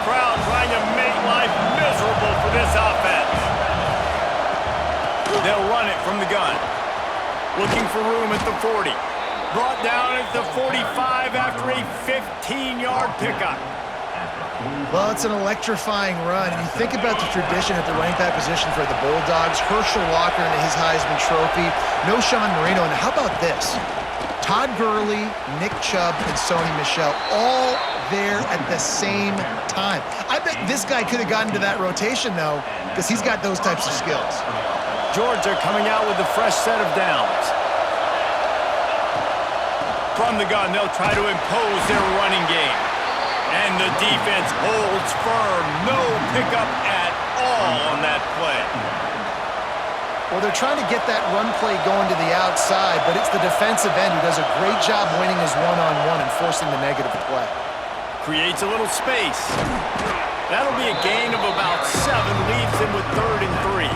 crowd trying to make life miserable for this offense. They'll run it from the gun. Looking for room at the 40. Brought down at the 45 after a 15-yard pickup. Well, it's an electrifying run, and you think about the tradition at the running back position for the Bulldogs. Herschel Walker and his Heisman Trophy. No Sean Marino, and how about this? Todd Gurley, Nick Chubb, and Sony Michel all there at the same time. I bet this guy could have gotten to that rotation, though, because he's got those types of skills. Georgia coming out with a fresh set of downs. From the gun, they'll try to impose their running game. And the defense holds firm. No pickup at all on that play. Well, they're trying to get that run play going to the outside, but it's the defensive end who does a great job winning his one-on-one and forcing the negative play. Creates a little space. That'll be a gain of about 7, leaves them with 3rd and 3.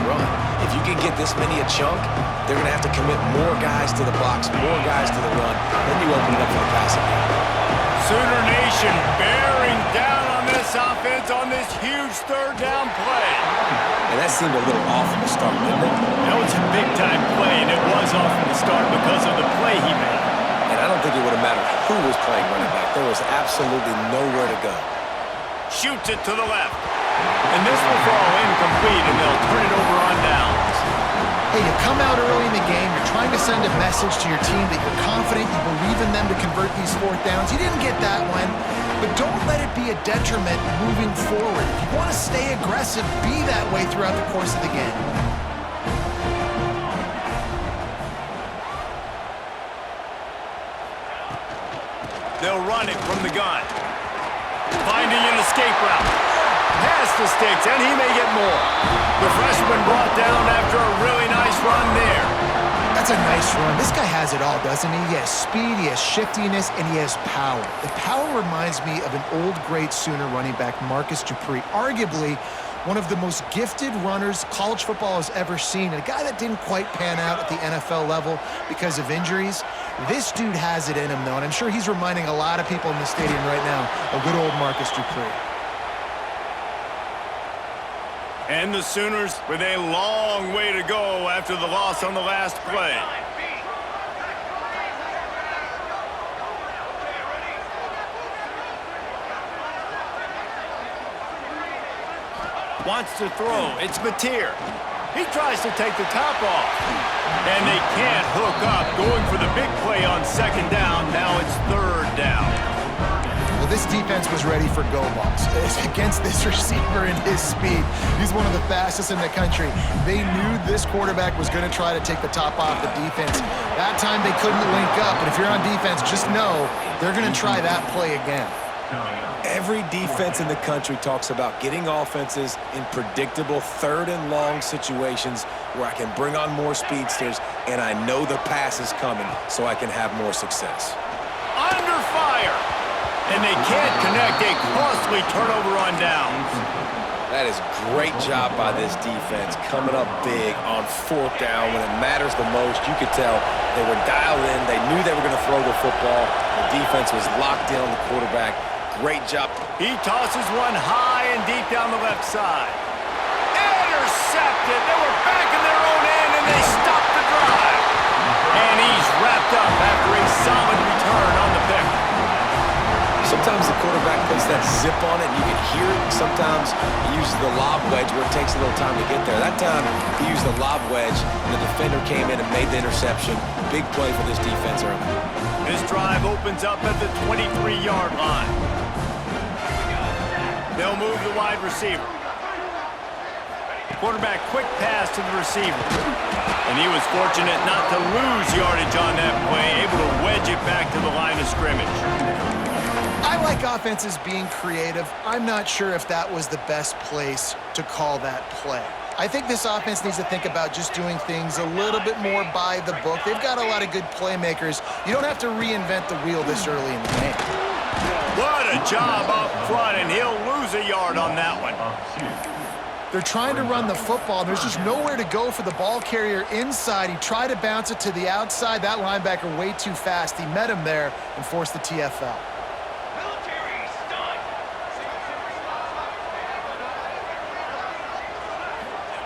Run. If you can get this many a chunk, they're going to have to commit more guys to the box, more guys to the run. Then you open it up for the passing game. Sooner Nation bearing down on this offense on this huge 3rd down play. And that seemed a little off from the start, didn't it? That was a big-time play, and it was off from the start because of the play he made. And I don't think it would have mattered who was playing running back. There was absolutely nowhere to go. Shoots it to the left. And this will fall incomplete, and they'll turn it over on downs. Hey, you come out early in the game, you're trying to send a message to your team that you're confident, you believe in them to convert these 4th downs. You didn't get that one, but don't let it be a detriment moving forward. If you want to stay aggressive, be that way throughout the course of the game. They'll run it from the gun. Finding an escape route. Past the sticks, and he may get more. The freshman brought down after a really nice run there. That's a nice run. This guy has it all, doesn't he? He has speed, he has shiftiness, and he has power. The power reminds me of an old great Sooner running back, Marcus Dupree, arguably one of the most gifted runners college football has ever seen, and a guy that didn't quite pan out at the NFL level because of injuries. This dude has it in him, though, and I'm sure he's reminding a lot of people in the stadium right now of good old Marcus Dupree. And the Sooners with a long way to go after the loss on the last play. Wants to throw. It's Mateer. He tries to take the top off. And they can't hook up. Going for the big play on 2nd down. Now it's 3rd down. Well, this defense was ready for go balls. Against this receiver and his speed. He's one of the fastest in the country. They knew this quarterback was going to try to take the top off the defense. That time they couldn't link up, but if you're on defense, just know they're going to try that play again. Every defense in the country talks about getting offenses in predictable 3rd and long situations where I can bring on more speedsters and I know the pass is coming so I can have more success. Under fire! And they can't connect a costly turnover on downs. That is great job by this defense, coming up big on 4th down when it matters the most. You could tell they were dialed in. They knew they were going to throw the football. The defense was locked in on the quarterback. Great job. He tosses one high and deep down the left side. Intercepted. They were back in their own end, and they stopped the drive. And he's wrapped up after a solid return on the pick. Sometimes the quarterback puts that zip on it, and you can hear it. Sometimes he uses the lob wedge where it takes a little time to get there. That time, he used the lob wedge, and the defender came in and made the interception. Big play for this defense early. This drive opens up at the 23-yard line. They'll move the wide receiver. Quarterback quick pass to the receiver. And he was fortunate not to lose yardage on that play, able to wedge it back to the line of scrimmage. I like offenses being creative. I'm not sure if that was the best place to call that play. I think this offense needs to think about just doing things a little bit more by the book. They've got a lot of good playmakers. You don't have to reinvent the wheel this early in the game. What a job up front, and he'll lose a yard on that one. They're trying to run the football. There's just nowhere to go for the ball carrier inside. He tried to bounce it to the outside. That linebacker way too fast. He met him there and forced the TFL.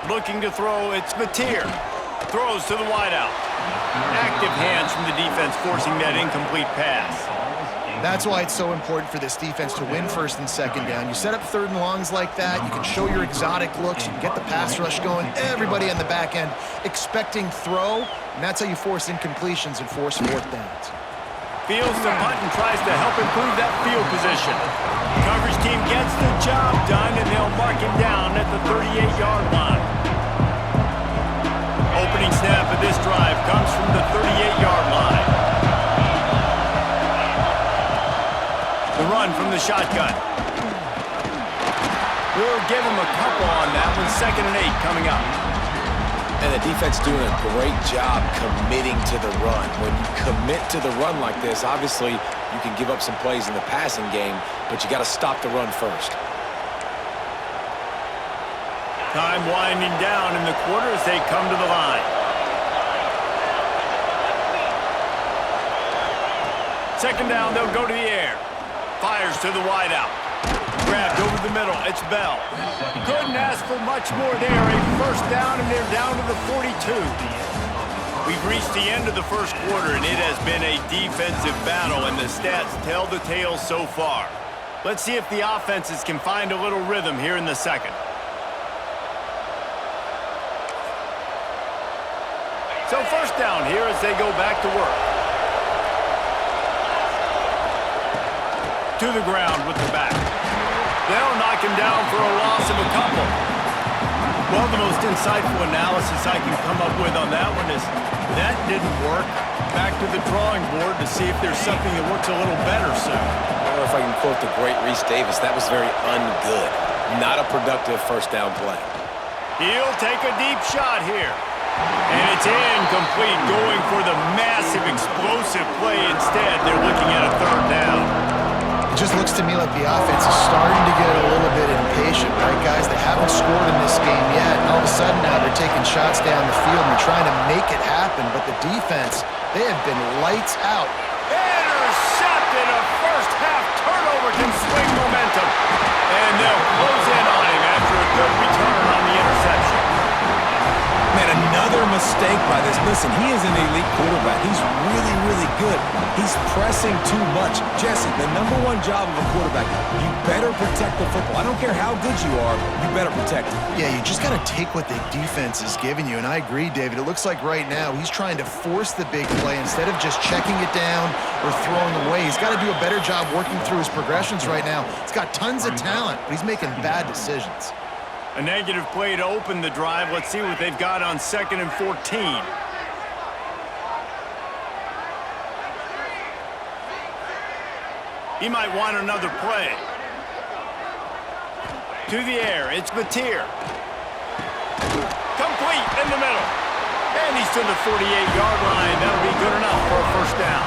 Looking to throw, it's Mateer. Throws to the wideout. Active hands from the defense forcing that incomplete pass. That's why it's so important for this defense to win first and second down. You set up third and longs like that, you can show your exotic looks, you can get the pass rush going, everybody on the back end expecting throw, and that's how you force incompletions and force fourth downs. Fields the punt and tries to help improve that field position. Coverage team gets the job done, and they'll mark him down at the 38-yard line. Opening snap of this drive comes from the 38-yard line. The run from the shotgun. We'll give him a couple on that one. 2nd and 8 coming up. And the defense doing a great job committing to the run. When you commit to the run like this, obviously you can give up some plays in the passing game, but you got to stop the run first. Time winding down in the quarter as they come to the line. Second down, they'll go to the air. Fires to the wideout. Grabbed over the middle. It's Bell. Couldn't ask for much more there. A first down, and they're down to the 42. We've reached the end of the first quarter, and it has been a defensive battle, and the stats tell the tale so far. Let's see if the offenses can find a little rhythm here in the second. So first down here as they go back to work. To the ground with the back. They'll knock him down for a loss of a couple. Well, the most insightful analysis I can come up with on that one is that didn't work. Back to the drawing board to see if there's something that works a little better soon. I don't know if I can quote the great Reese Davis. That was very ungood. Not a productive first down play. He'll take a deep shot here. And it's incomplete, going for the massive explosive play instead. They're looking at a third down. It just looks to me like the offense is starting to get a little bit impatient, right, guys? They haven't scored in this game yet, and all of a sudden now they're taking shots down the field and they're trying to make it happen, but the defense, they have been lights out. Intercepted. A first-half turnover can swing momentum. And they'll close in on him after a good return on the interception. Man, another mistake by this. Listen, he is an elite quarterback. He's really, really good. He's pressing too much. Jesse, the #1 job of a quarterback, you better protect the football. I don't care how good you are, you better protect it. Yeah, you just got to take what the defense is giving you, and I agree, David. It looks like right now he's trying to force the big play instead of just checking it down or throwing away. He's got to do a better job working through his progressions right now. He's got tons of talent, but he's making bad decisions. A negative play to open the drive. Let's see what they've got on 2nd and 14. He might want another play. To the air, it's Mateer. Complete in the middle. And he's to the 48-yard line. That'll be good enough for a first down.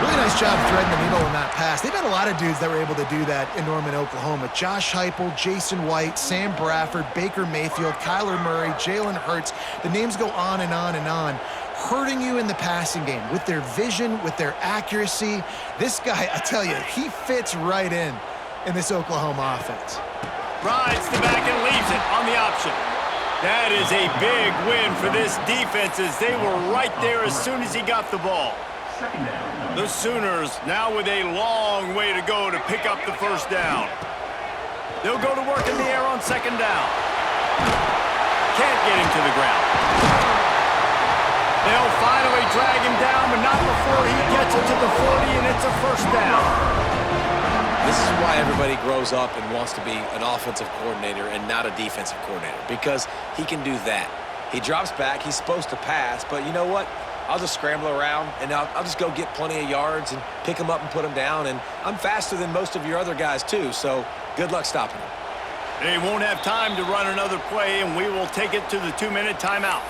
Really nice job threading the needle in that pass. They've had a lot of dudes that were able to do that in Norman, Oklahoma. Josh Heupel, Jason White, Sam Bradford, Baker Mayfield, Kyler Murray, Jalen Hurts. The names go on and on and on. Hurting you in the passing game with their vision, with their accuracy. This guy, I tell you, he fits right in this Oklahoma offense. Rides the back and leaves it on the option. That is a big win for this defense as they were right there as soon as he got the ball. The Sooners now with a long way to go to pick up the first down. They'll go to work in the air on 2nd down. Can't get him to the ground. They'll finally drag him down, but not before he gets it to the 40, and it's a first down. This is why everybody grows up and wants to be an offensive coordinator and not a defensive coordinator, because he can do that. He drops back, he's supposed to pass, but you know what? I'll just scramble around, and I'll just go get plenty of yards and pick them up and put them down, and I'm faster than most of your other guys too, so good luck stopping him. They won't have time to run another play, and we will take it to the 2-minute timeout.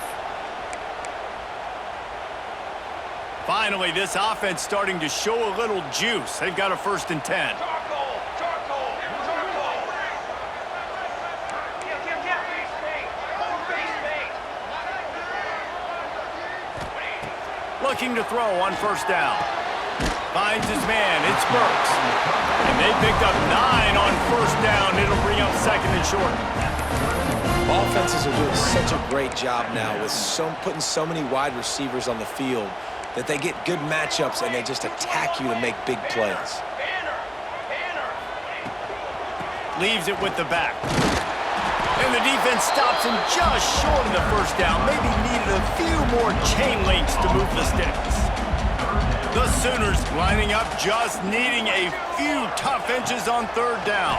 Finally, this offense starting to show a little juice. They've got a 1st and 10. Looking to throw on 1st down. Finds his man. It's Burks. And they picked up 9 on 1st down. It'll bring up 2nd and short. Offenses are doing such a great job now with putting so many wide receivers on the field that they get good matchups and they just attack you to make big plays. Leaves it with the back. And the defense stops him just short of the first down. Maybe needed a few more chain links to move the sticks. The Sooners lining up, just needing a few tough inches on third down.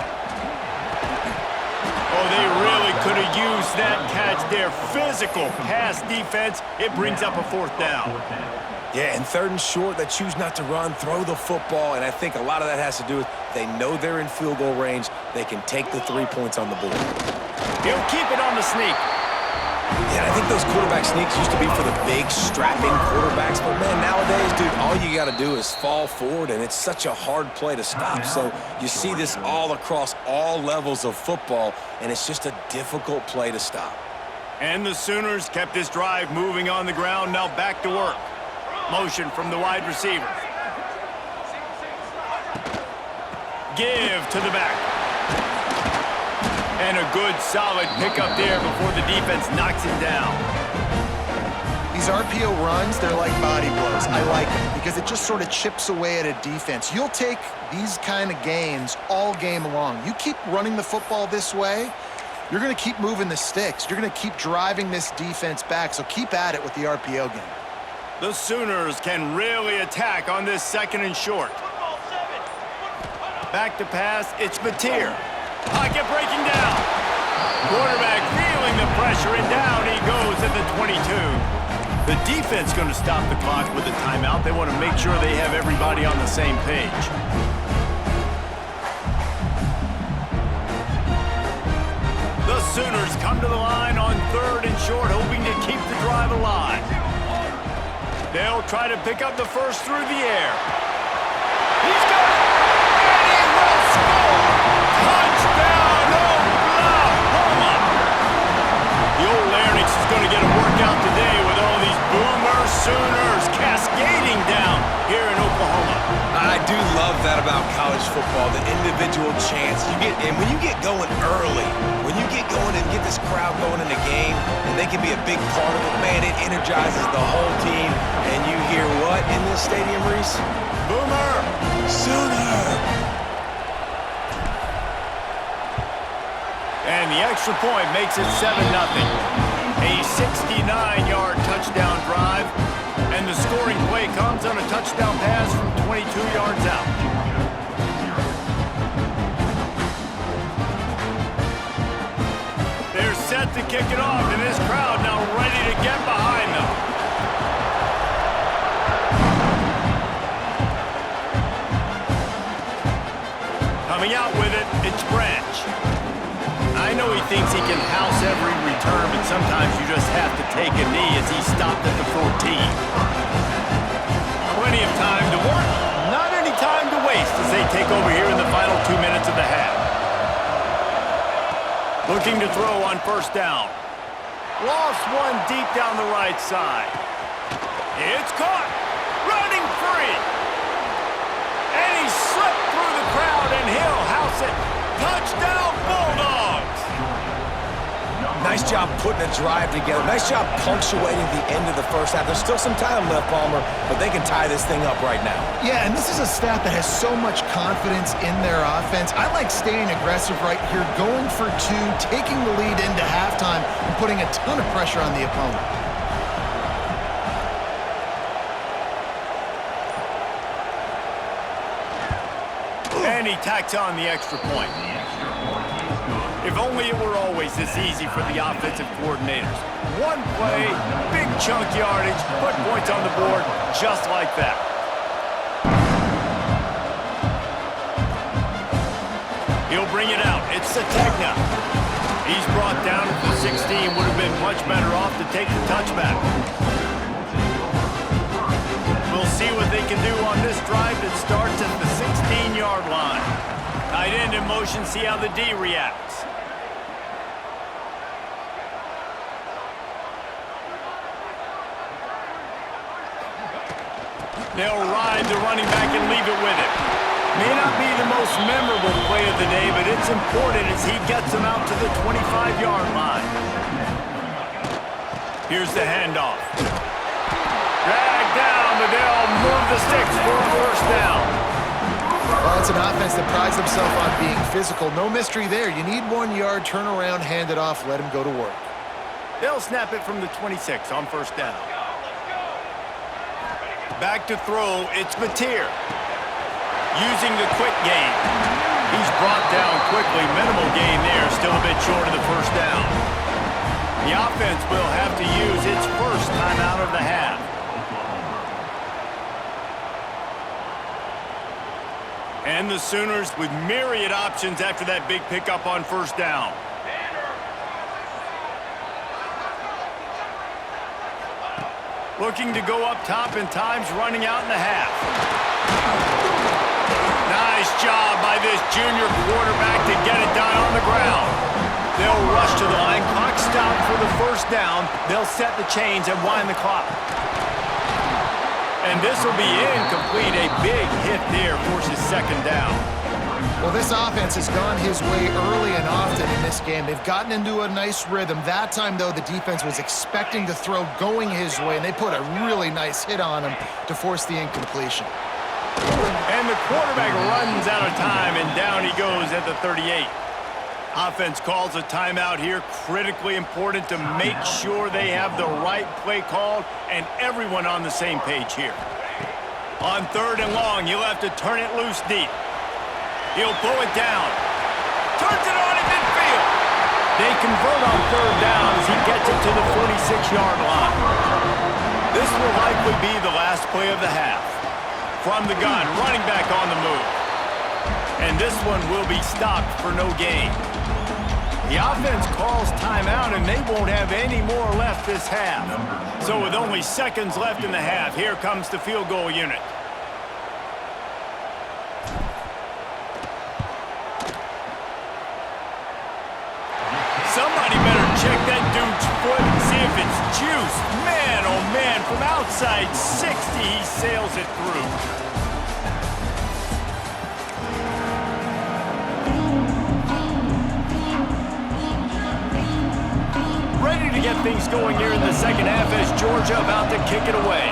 Oh, they really could have used that catch there. Physical pass defense. It brings up a fourth down. Yeah, and third and short, they choose not to run, throw the football, and I think a lot of that has to do with they know they're in field goal range. They can take the 3 points on the board. He'll keep it on the sneak. Yeah, I think those quarterback sneaks used to be for the big, strapping quarterbacks, but man, nowadays, dude, all you got to do is fall forward, and it's such a hard play to stop. So you see this all across all levels of football, and it's just a difficult play to stop. And the Sooners kept this drive moving on the ground, now back to work. Motion from the wide receiver. Give to the back. And a good, solid pickup there before the defense knocks him down. These RPO runs, they're like body blows. I like them because it just sort of chips away at a defense. You'll take these kind of gains all game long. You keep running the football this way, you're going to keep moving the sticks. You're going to keep driving this defense back, so keep at it with the RPO game. The Sooners can really attack on this second and short. Back to pass, it's Mateer. Pocket breaking down. Quarterback feeling the pressure, and down he goes at the 22. The defense going to stop the clock with a timeout. They want to make sure they have everybody on the same page. The Sooners come to the line on third and short, hoping to keep the drive alive. They'll try to pick up the first through the air. He's got it! And he will score! Touchdown, Oklahoma! The old Larynx is going to get a workout today with all these Boomer Sooners cascading down here in Oklahoma. I do love that about college football, the individual chance you get. And when you get going early, when you get going and get this crowd going in the game, and they can be a big part of it, man, it energizes the whole team. And you hear what in this stadium, Reese? Boomer! Sooner! And the extra point makes it 7-0. A 69-yard touchdown drive. And the scoring play comes on a touchdown pass from 22 yards out. They're set to kick it off, and this crowd now ready to get behind them. Coming out with it, it's Branch. I know he thinks he can house every return, but sometimes you just have to take a knee as he stopped at the 14. Plenty of time to work, not any time to waste as they take over here in the final 2 minutes of the half. Looking to throw on first down. Lost one deep down the right side. It's caught, running free. And he slipped through the crowd and he'll house it. Touchdown, Bulldogs! Nice job putting a drive together. Nice job punctuating the end of the first half. There's still some time left, Palmer, but they can tie this thing up right now. Yeah, and this is a staff that has so much confidence in their offense. I like staying aggressive right here, going for two, taking the lead into halftime, and putting a ton of pressure on the opponent. And he tacks on the extra point. If only it were always this easy for the offensive coordinators. One play, big chunk yardage, put points on the board just like that. He'll bring it out. It's Sategna. He's brought down at the 16. Would have been much better off to take the touchback. We'll see what they can do on this drive that starts at the 16-yard line. Tight end in motion, see how the D reacts. They'll ride the running back and leave it with it. May not be the most most memorable play of the day, but it's important as he gets them out to the 25-yard line. Here's the handoff. Dragged down, but they'll move the sticks for a first down. Well, it's an offense that prides themselves on being physical. No mystery there. You need 1 yard, turn around, hand it off, let him go to work. They'll snap it from the 26 on first down. Back to throw, it's Mateer. Using the quick game. He's brought down quickly. Minimal gain there, still a bit short of the first down. The offense will have to use its first timeout of the half. And the Sooners with myriad options after that big pickup on first down. Looking to go up top in times, running out in the half. Nice job by this junior quarterback to get it done on the ground. They'll rush to the line. Clock stopped for the first down. They'll set the chains and wind the clock. And this will be incomplete. A big hit there forces second down. Well, this offense has gone his way early and often in this game. They've gotten into a nice rhythm. That time, though, the defense was expecting to throw going his way, and they put a really nice hit on him to force the incompletion. And the quarterback runs out of time, and down he goes at the 38. Offense calls a timeout here. Critically important to make sure they have the right play called and everyone on the same page here. On third and long, he'll have to turn it loose deep. He'll pull it down. Turns it on in midfield. They convert on third down as he gets it to the 46-yard line. This will likely be the last play of the half. From the gun, running back on the move. And this one will be stopped for no gain. The offense calls timeout, and they won't have any more left this half. So with only seconds left in the half, here comes the field goal unit. Somebody better check that dude's foot and see if it's juice. Man, oh man, from outside 60, he sails it through. Ready to get things going here in the second half as Georgia about to kick it away.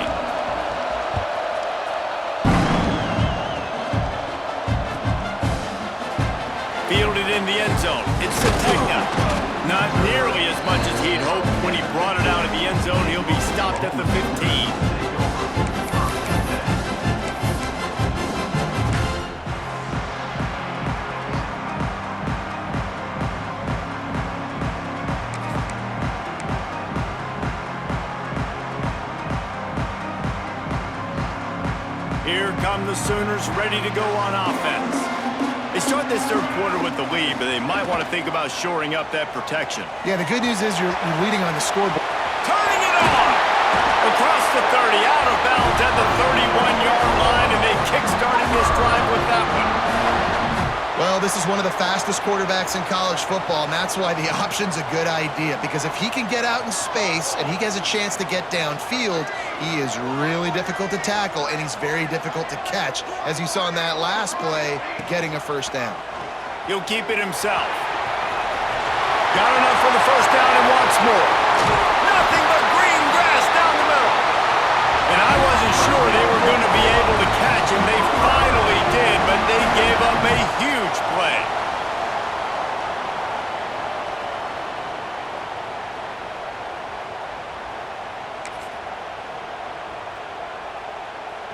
Fielded in the end zone. It's Sategna. Not nearly as much as he'd hoped when he brought it out of the end zone. He'll be stopped at the 15. Here come the Sooners ready to go on offense. They start this third quarter with the lead, but they might want to think about shoring up that protection. Yeah, the good news is you're leading on the scoreboard. Turning it on! Across the 30, out of bounds at the 31-yard line, and they kick-started this drive with that one. Well, this is one of the fastest quarterbacks in college football, and that's why the option's a good idea. Because if he can get out in space and he has a chance to get downfield, he is really difficult to tackle, and he's very difficult to catch, as you saw in that last play, getting a first down. He'll keep it himself. Got enough for the first down and wants more. Nothing but green grass down the middle. And I wasn't sure they were going to be able to catch him. They finally did, but they gave up a huge play.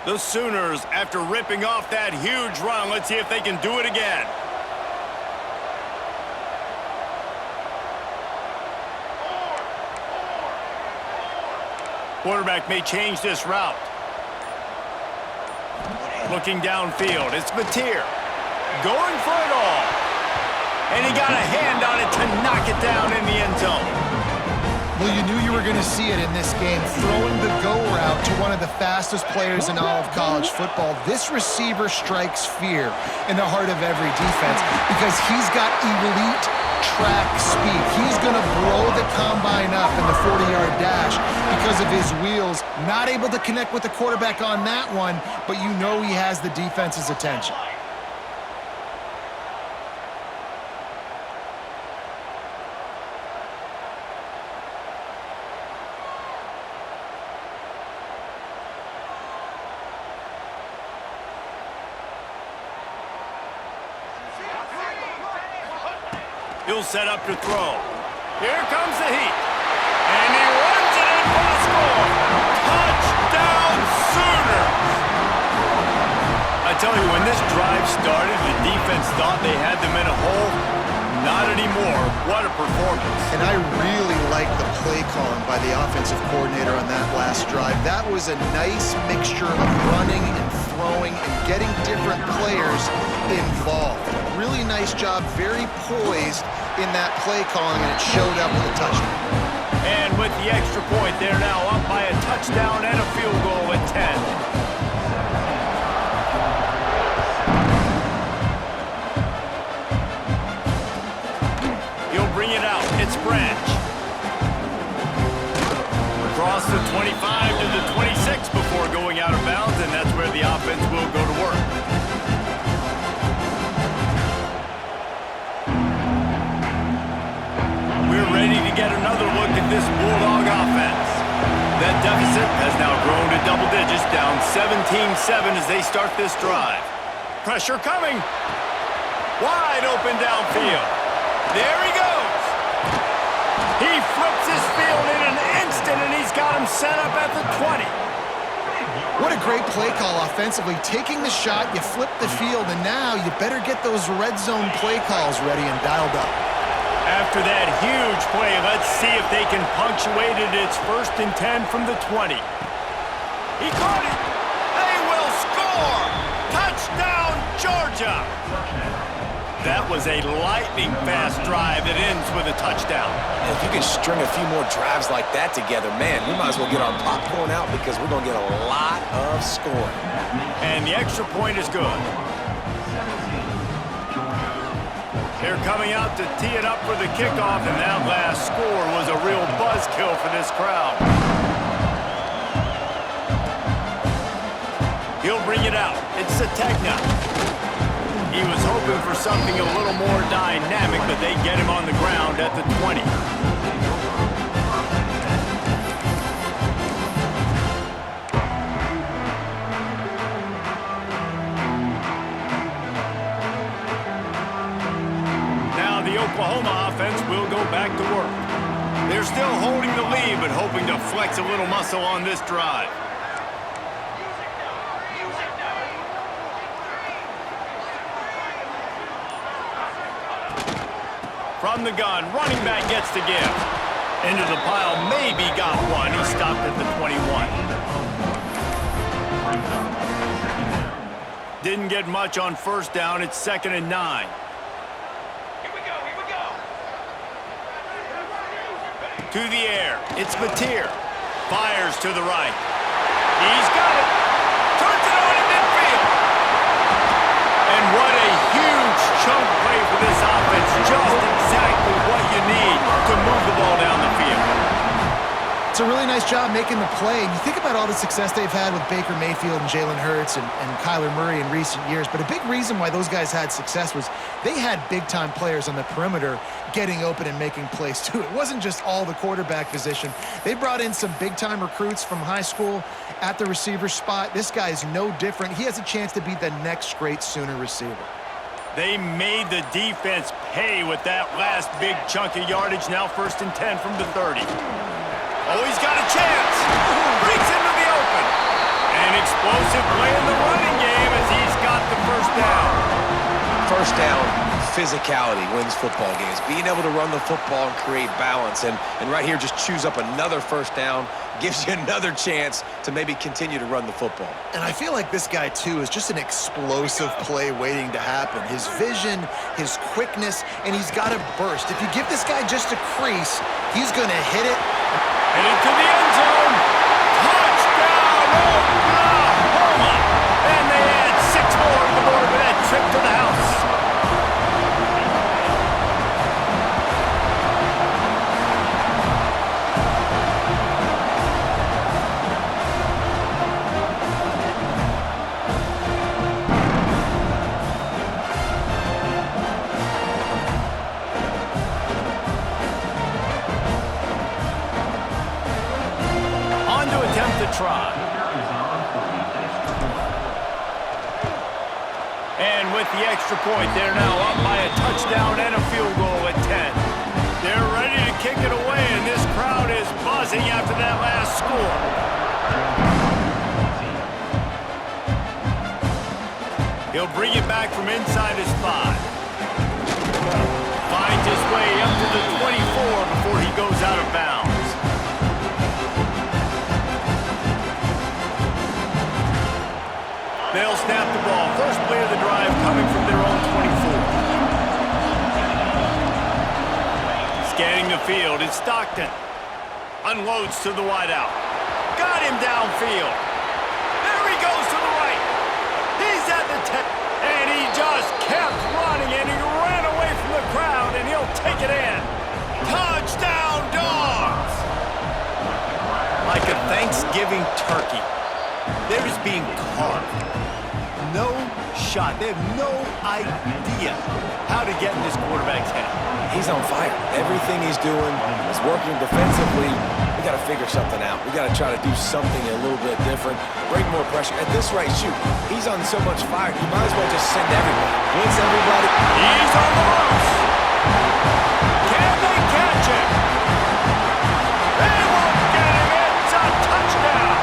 The Sooners, after ripping off that huge run, let's see if they can do it again. Quarterback may change this route. Looking downfield, it's Mateer. Going for it all. And he got a hand on it to knock it down in the end zone. Well, you knew you were going to see it in this game, throwing the go route to one of the fastest players in all of college football. This receiver strikes fear in the heart of every defense because he's got elite track speed. He's going to blow the combine up in the 40-yard dash because of his wheels. Not able to connect with the quarterback on that one, but you know he has the defense's attention. He'll set up to throw. Here comes the heat. And he runs it in for the score. Touchdown Sooners! I tell you, when this drive started, the defense thought they had them in a hole. Not anymore. What a performance. And I really like the play calling by the offensive coordinator on that last drive. That was a nice mixture of running and throwing and getting different players involved. Really nice job, very poised in that play calling, and it showed up with a touchdown. And with the extra point, they're now up by a touchdown and a field goal at 10. Bring it out. It's Branch. Across the 25 to the 26 before going out of bounds, and that's where the offense will go to work. We're ready to get another look at this Bulldog offense. That deficit has now grown to double digits, down 17-7 as they start this drive. Pressure coming. Wide open downfield. There he goes. He flips his field in an instant, and he's got him set up at the 20. What a great play call offensively. Taking the shot, you flip the field, and now you better get those red zone play calls ready and dialed up. After that huge play, let's see if they can punctuate it. It's 1st and 10 from the 20. He caught it. They will score. Touchdown, Georgia. That was a lightning-fast drive that ends with a touchdown. And if you can string a few more drives like that together, man, we might as well get our popcorn out because we're going to get a lot of scoring. And the extra point is good. They're coming out to tee it up for the kickoff, and that last score was a real buzzkill for this crowd. He'll bring it out. It's Sategna. He was hoping for something a little more dynamic, but they get him on the ground at the 20. Now the Oklahoma offense will go back to work. They're still holding the lead, but hoping to flex a little muscle on this drive. From the gun, running back gets to give. Into the pile, maybe got one. He stopped at the 21. Didn't get much on 1st down. It's 2nd and 9. Here we go. To the air. It's Mateer. Fires to the right. He's got it. Turns it on in midfield. And what a huge chunk play for this offense. Just exactly what you need to move the ball down the field. It's a really nice job making the play. And you think about all the success they've had with Baker Mayfield and Jalen Hurts and Kyler Murray in recent years. But a big reason why those guys had success was they had big-time players on the perimeter getting open and making plays, too. It wasn't just all the quarterback position. They brought in some big-time recruits from high school at the receiver spot. This guy is no different. He has a chance to be the next great Sooner receiver. They made the defense pay with that last big chunk of yardage. Now 1st and 10 from the 30. Oh, he's got a chance. Breaks into the open. An explosive play in the running game as he's got the 1st down. 1st down, physicality wins football games. Being able to run the football and create balance. And right here, just choose up another 1st down. Gives you another chance to maybe continue to run the football. And I feel like this guy, too, is just an explosive play waiting to happen. His vision, his quickness, and he's got a burst. If you give this guy just a crease, he's going to hit it. And into the end zone. Touchdown, Oklahoma! And they add 6 more to the board with that trip to the house. try. And And with the extra point, they're now up by a touchdown and a field goal at 10. They're ready to kick it away, and this crowd is buzzing after that last score. He'll bring it back from inside his 5. Finds his way up to the 24 before he goes out of bounds. They'll snap the ball. First play of the drive coming from their own 24. Scanning the field, it's Stockton. Unloads to the wideout. Got him downfield. There he goes to the right. He's at the 10. And he just kept running, and he ran away from the crowd, and he'll take it in. Touchdown, Dogs! Like a Thanksgiving turkey, they're just being carved. No shot. They have no idea how to get in this quarterback's head. He's on fire. Everything he's doing is working defensively. We got to figure something out. We got to try to do something a little bit different, bring more pressure. At this rate, shoot, he's on so much fire, you might as well just send everybody. Blitz everybody. He's on the loose. Can they catch him? They won't get him. It's a touchdown.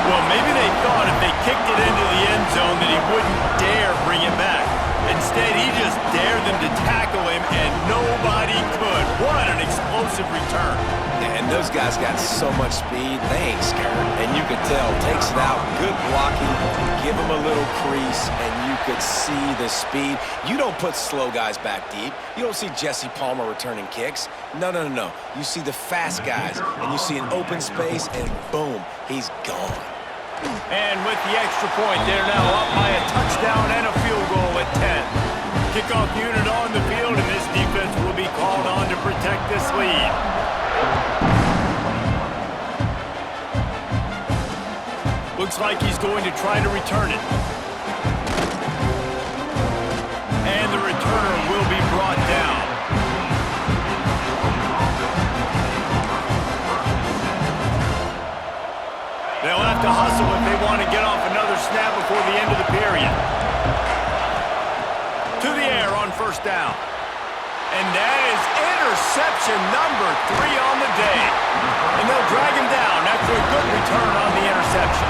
Well, maybe they thought if they kicked it into the end zone that he wouldn't dare bring it back. Instead, he just dared them to tackle him, and nobody could. What an explosive return. And those guys got so much speed, they ain't scared. And you could tell, takes it out, good blocking, give him a little crease, and you could see the speed. You don't put slow guys back deep. You don't see Jesse Palmer returning kicks. No. You see the fast guys, and you see an open space, and boom, he's gone. And with the extra point, they're now up by a touchdown and a field goal at 10. Kickoff unit on the field, and this defense will be called on to protect this lead. Looks like he's going to try to return it. And the returner will be brought down. They'll have to hustle if they want to get off another snap before the end of the period. To the air on first down. And that is interception number 3 on the day. And they'll drag him down after a good return on the interception.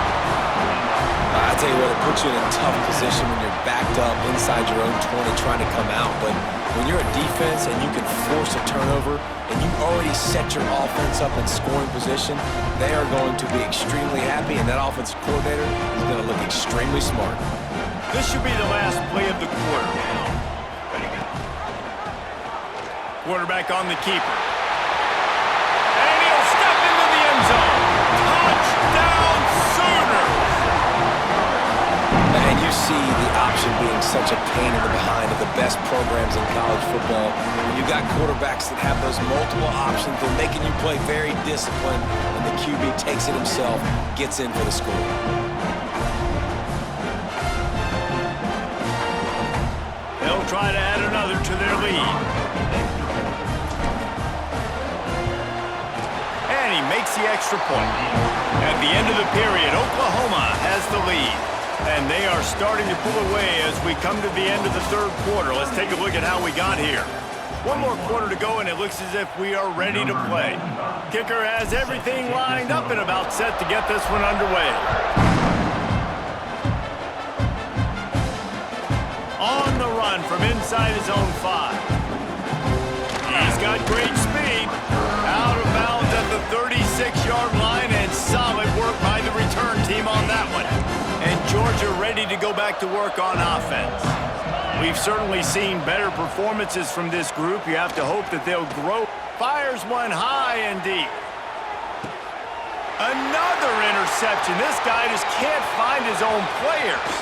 I tell you what, it puts you in a tough position when you're backed up inside your own 20 trying to come out. But when you're a defense and you can force a turnover and you already set your offense up in scoring position, they are going to be extremely happy, and that offensive coordinator is going to look extremely smart. This should be the last play of the quarter. Quarterback on the keeper. And he'll step into the end zone. Touchdown, Sooners! And you see the option being such a pain in the behind of the best programs in college football. When you got quarterbacks that have those multiple options, they're making you play very disciplined, and the QB takes it himself, gets in for the score. They'll try to add another to their lead. And he makes the extra point. At the end of the period, Oklahoma has the lead. And they are starting to pull away as we come to the end of the third quarter. Let's take a look at how we got here. One more quarter to go, and it looks as if we are ready to play. Kicker has everything lined up and about set to get this one underway. On the run from inside his own 5. He's got great speed. Out of bounds at the 36-yard line, and solid work by the return team on that one. And Georgia ready to go back to work on offense. We've certainly seen better performances from this group. You have to hope that they'll grow. Fires one high and deep. Another interception. This guy just can't find his own players.